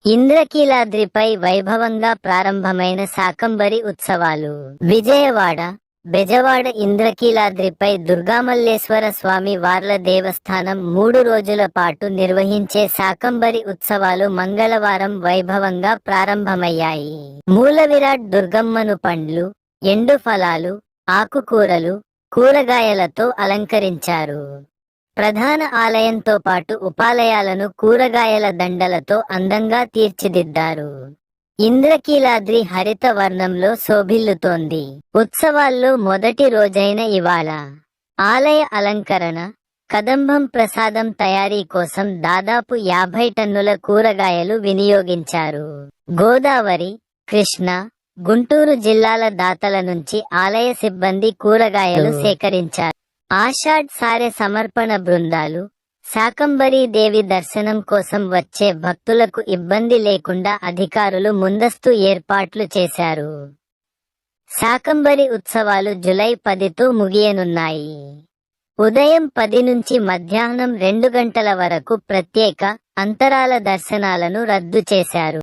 ఇంద్రకీలాద్రిపై వైభవంగా ప్రారంభమైన శాకంబరి ఉత్సవాలు. విజయవాడ, బెజవాడ ఇంద్రకీలాద్రిపై దుర్గామల్లేశ్వర స్వామి వార్ల దేవస్థానం 3 రోజుల పాటు నిర్వహించే శాకంబరి ఉత్సవాలు మంగళవారం వైభవంగా ప్రారంభమయ్యాయి. మూలవిరాట్ దుర్గమ్మను పండ్లు, ఎండు ఫలాలు, ఆకుకూరలు, కూరగాయలతో అలంకరించారు. ప్రధాన ఆలయంతో పాటు ఉపాలయాలను కూరగాయల దండలతో అందంగా తీర్చిదిద్దారు. ఇంద్రకీలాద్రి హరిత వర్ణంలో శోభిల్లుతోంది. ఉత్సవాల్లో మొదటి రోజైన ఇవాళ ఆలయ అలంకరణ, కదంబం ప్రసాదం తయారీ కోసం దాదాపు 50 టన్నుల కూరగాయలు వినియోగించారు. గోదావరి, కృష్ణా, గుంటూరు జిల్లాల దాతల నుంచి ఆలయ సిబ్బంది కూరగాయలు సేకరించారు. ఆషాఢ్ సారె సమర్పణ బృందాలు, శాకంబరీ దేవి దర్శనం కోసం వచ్చే భక్తులకు ఇబ్బంది లేకుండా అధికారులు ముందస్తు ఏర్పాట్లు చేశారు. శాకంబరి ఉత్సవాలు జూలై 10తో ముగియనున్నాయి. ఉదయం 10 నుంచి మధ్యాహ్నం 2 గంటల వరకు ప్రత్యేక, అంతరాల దర్శనాలను రద్దు చేశారు.